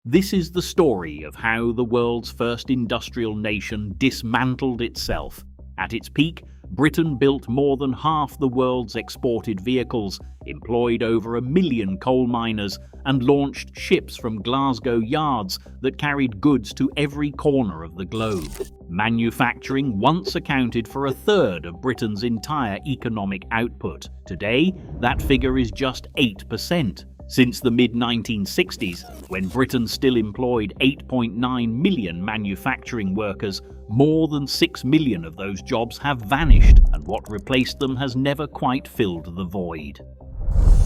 This is the story of how the world's first industrial nation dismantled itself. At its peak, Britain built more than half the world's exported vehicles, employed over 1 million coal miners, and launched ships from Glasgow yards that carried goods to every corner of the globe. Manufacturing once accounted for 1/3 of Britain's entire economic output. Today, that figure is just 8%. Since the mid-1960s, when Britain still employed 8.9 million manufacturing workers, more than 6 million of those jobs have vanished, and what replaced them has never quite filled the void.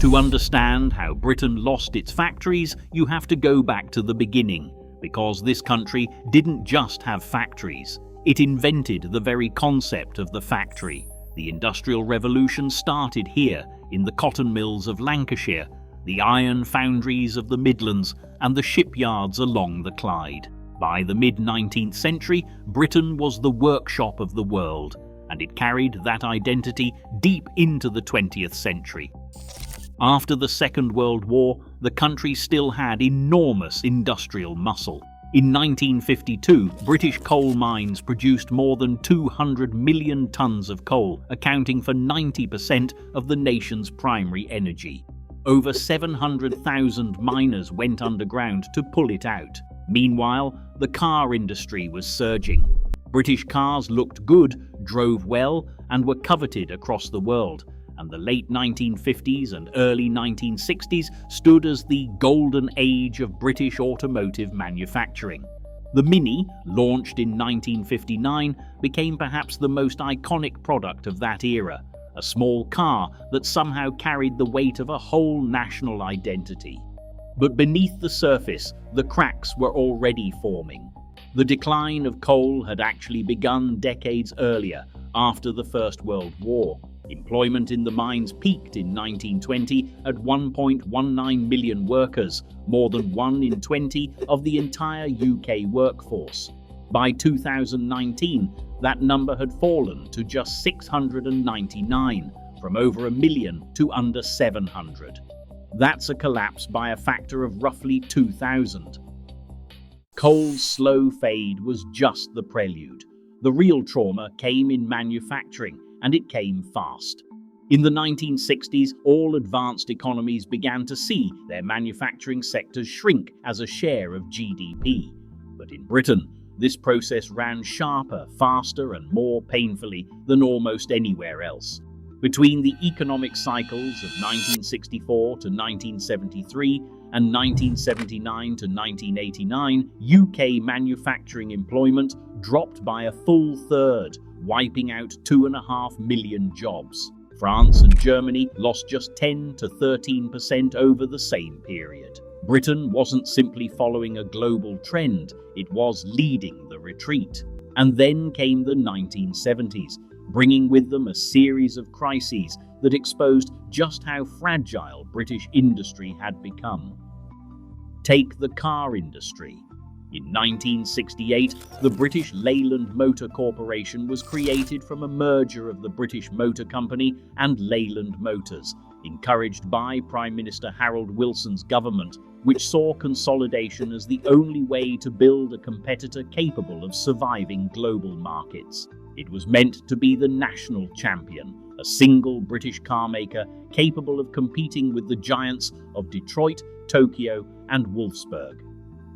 To understand how Britain lost its factories, you have to go back to the beginning, because this country didn't just have factories. It invented the very concept of the factory. The Industrial Revolution started here, in the cotton mills of Lancashire, the iron foundries of the Midlands, and the shipyards along the Clyde. By the mid-19th century, Britain was the workshop of the world, and it carried that identity deep into the 20th century. After the Second World War, the country still had enormous industrial muscle. In 1952, British coal mines produced more than 200 million tons of coal, accounting for 90% of the nation's primary energy. Over 700,000 miners went underground to pull it out. Meanwhile, the car industry was surging. British cars looked good, drove well, and were coveted across the world, and the late 1950s and early 1960s stood as the golden age of British automotive manufacturing. The Mini, launched in 1959, became perhaps the most iconic product of that era. A small car that somehow carried the weight of a whole national identity. But beneath the surface, the cracks were already forming. The decline of coal had actually begun decades earlier, after the First World War. Employment in the mines peaked in 1920 at 1.19 million workers, more than 1 in 20 of the entire UK workforce. By 2019, that number had fallen to just 699, from over 1 million to under 700. That's a collapse by a factor of roughly 2,000. Coal's slow fade was just the prelude. The real trauma came in manufacturing, and it came fast. In the 1960s, all advanced economies began to see their manufacturing sectors shrink as a share of GDP. But in Britain, this process ran sharper, faster, and more painfully than almost anywhere else. Between the economic cycles of 1964 to 1973 and 1979 to 1989, UK manufacturing employment dropped by a full third, wiping out 2.5 million jobs. France and Germany lost just 10 to 13% over the same period. Britain wasn't simply following a global trend, it was leading the retreat. And then came the 1970s, bringing with them a series of crises that exposed just how fragile British industry had become. Take the car industry. In 1968, the British Leyland Motor Corporation was created from a merger of the British Motor Company and Leyland Motors, encouraged by Prime Minister Harold Wilson's government, which saw consolidation as the only way to build a competitor capable of surviving global markets. It was meant to be the national champion, a single British car maker capable of competing with the giants of Detroit, Tokyo, and Wolfsburg.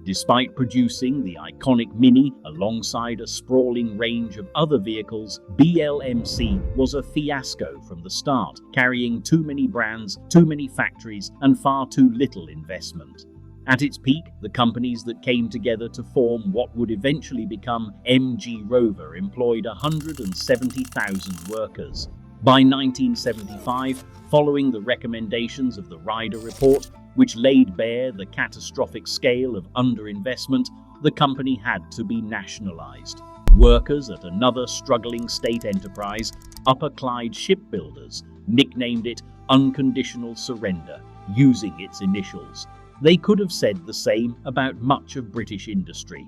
Despite producing the iconic Mini alongside a sprawling range of other vehicles, BLMC was a fiasco from the start, carrying too many brands, too many factories, and far too little investment. At its peak, the companies that came together to form what would eventually become MG Rover employed 170,000 workers. By 1975, following the recommendations of the Ryder Report, which laid bare the catastrophic scale of underinvestment, the company had to be nationalised. Workers at another struggling state enterprise, Upper Clyde Shipbuilders, nicknamed it Unconditional Surrender, using its initials. They could have said the same about much of British industry.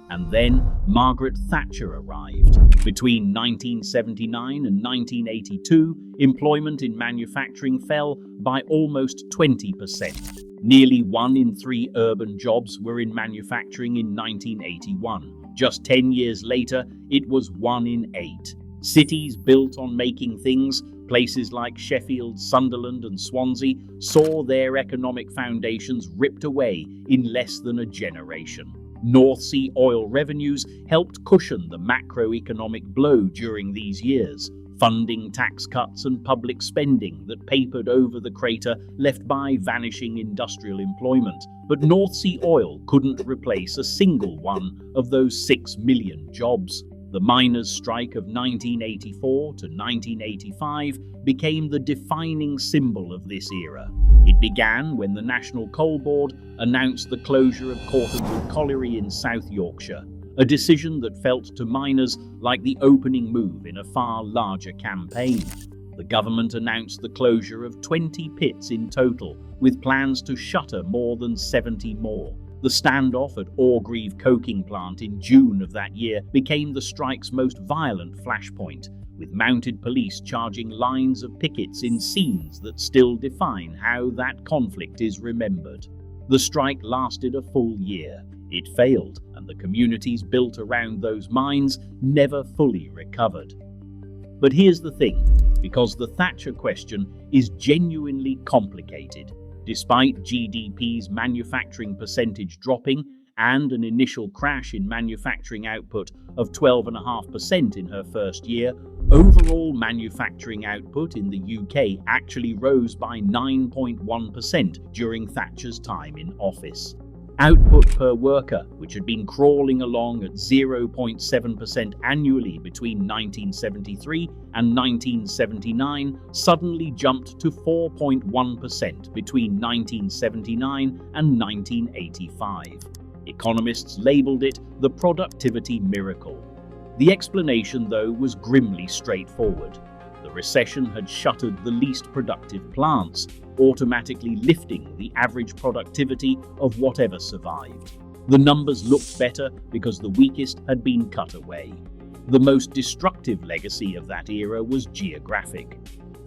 And then Margaret Thatcher arrived. Between 1979 and 1982, employment in manufacturing fell by almost 20%. Nearly 1 in 3 urban jobs were in manufacturing in 1981. Just 10 years later, it was 1 in 8. Cities built on making things, places like Sheffield, Sunderland, and Swansea, saw their economic foundations ripped away in less than a generation. North Sea oil revenues helped cushion the macroeconomic blow during these years, funding tax cuts and public spending that papered over the crater left by vanishing industrial employment. But North Sea oil couldn't replace a single one of those 6 million jobs. The miners' strike of 1984 to 1985 became the defining symbol of this era. It began when the National Coal Board announced the closure of Cortonwood Colliery in South Yorkshire, a decision that felt to miners like the opening move in a far larger campaign. The government announced the closure of 20 pits in total, with plans to shutter more than 70 more. The standoff at Orgreave coking plant in June of that year became the strike's most violent flashpoint, with mounted police charging lines of pickets in scenes that still define how that conflict is remembered. The strike lasted a full year. It failed, and the communities built around those mines never fully recovered. But here's the thing, because the Thatcher question is genuinely complicated. Despite GDP's manufacturing percentage dropping and an initial crash in manufacturing output of 12.5% in her first year, overall manufacturing output in the UK actually rose by 9.1% during Thatcher's time in office. Output per worker, which had been crawling along at 0.7% annually between 1973 and 1979, suddenly jumped to 4.1% between 1979 and 1985. Economists labelled it the productivity miracle. The explanation, though, was grimly straightforward. The recession had shuttered the least productive plants, automatically lifting the average productivity of whatever survived. The numbers looked better because the weakest had been cut away. The most destructive legacy of that era was geographic.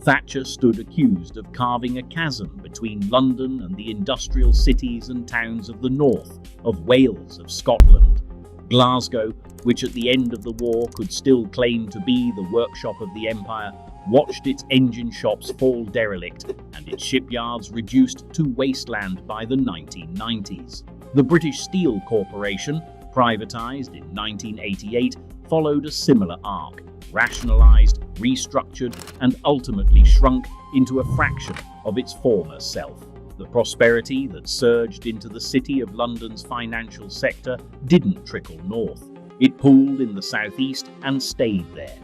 Thatcher stood accused of carving a chasm between London and the industrial cities and towns of the north, of Wales, of Scotland. Glasgow, which at the end of the war could still claim to be the workshop of the empire, watched its engine shops fall derelict and its shipyards reduced to wasteland by the 1990s. The British Steel Corporation, privatised in 1988, followed a similar arc, rationalised, restructured, and ultimately shrunk into a fraction of its former self. The prosperity that surged into the City of London's financial sector didn't trickle north. It pooled in the southeast and stayed there.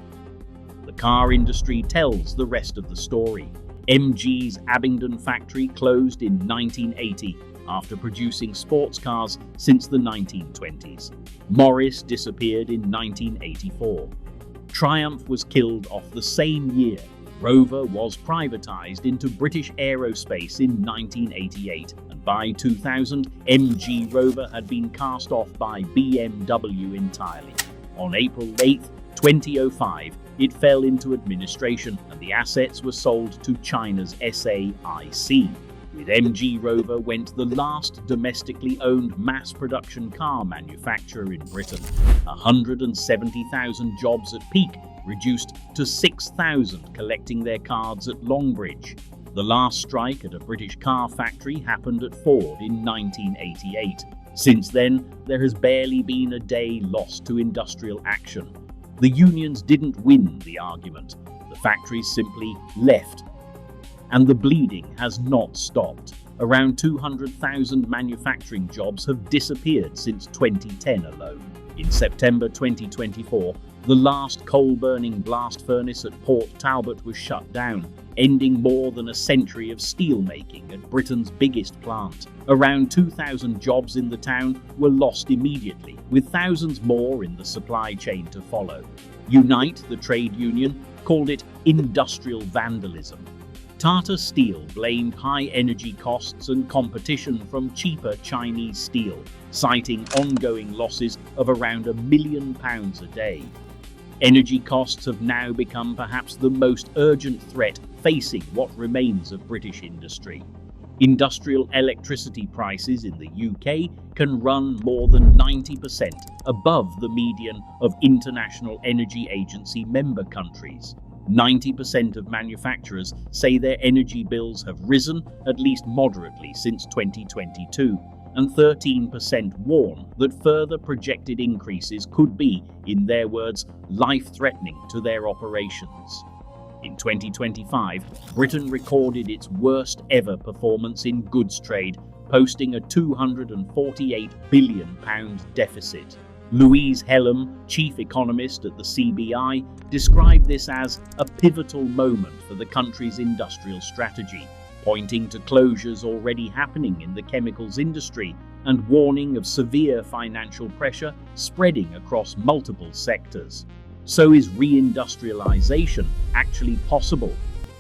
The car industry tells the rest of the story. MG's Abingdon factory closed in 1980 after producing sports cars since the 1920s. Morris disappeared in 1984. Triumph was killed off the same year. Rover was privatised into British Aerospace in 1988, and by 2000, MG Rover had been cast off by BMW entirely. On April 8, 2005, it fell into administration and the assets were sold to China's SAIC. With MG Rover went the last domestically owned mass production car manufacturer in Britain. 170,000 jobs at peak reduced to 6,000 collecting their cards at Longbridge. The last strike at a British car factory happened at Ford in 1988. Since then, there has barely been a day lost to industrial action. The unions didn't win the argument. The factories simply left. And the bleeding has not stopped. Around 200,000 manufacturing jobs have disappeared since 2010 alone. In September 2024, the last coal-burning blast furnace at Port Talbot was shut down, ending more than a century of steelmaking at Britain's biggest plant. Around 2,000 jobs in the town were lost immediately, with thousands more in the supply chain to follow. Unite, the trade union, called it industrial vandalism. Tata Steel blamed high energy costs and competition from cheaper Chinese steel, citing ongoing losses of around £1 million a day. Energy costs have now become perhaps the most urgent threat facing what remains of British industry. Industrial electricity prices in the UK can run more than 90% above the median of International Energy Agency member countries. 90% of manufacturers say their energy bills have risen at least moderately since 2022, and 13% warn that further projected increases could be, in their words, life-threatening to their operations. In 2025, Britain recorded its worst ever performance in goods trade, posting a £248 billion deficit. Louise Hellum, chief economist at the CBI, described this as a pivotal moment for the country's industrial strategy, pointing to closures already happening in the chemicals industry and warning of severe financial pressure spreading across multiple sectors. So is reindustrialization actually possible?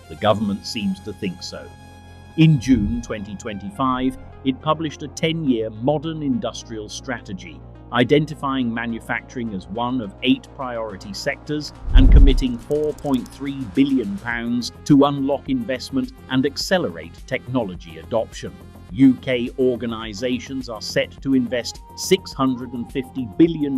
The government seems to think so. In June 2025, it published a 10-year modern industrial strategy, identifying manufacturing as one of 8 priority sectors and committing £4.3 billion to unlock investment and accelerate technology adoption. UK organisations are set to invest $650 billion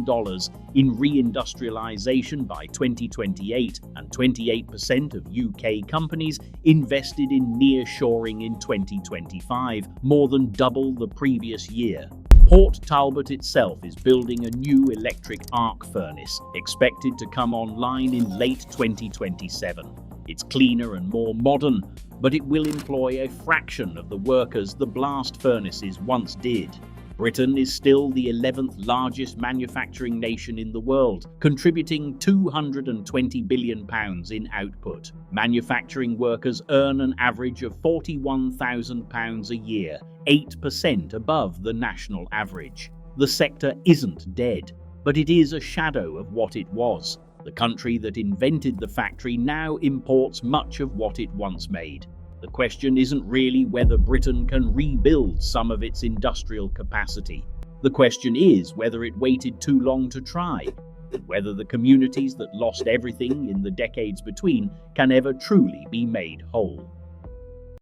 in reindustrialisation by 2028, and 28% of UK companies invested in nearshoring in 2025, more than double the previous year. Port Talbot itself is building a new electric arc furnace, expected to come online in late 2027. It's cleaner and more modern, but it will employ a fraction of the workers the blast furnaces once did. Britain is still the 11th largest manufacturing nation in the world, contributing £220 billion in output. Manufacturing workers earn an average of £41,000 a year, 8% above the national average. The sector isn't dead, but it is a shadow of what it was. The country that invented the factory now imports much of what it once made. The question isn't really whether Britain can rebuild some of its industrial capacity. The question is whether it waited too long to try, and whether the communities that lost everything in the decades between can ever truly be made whole.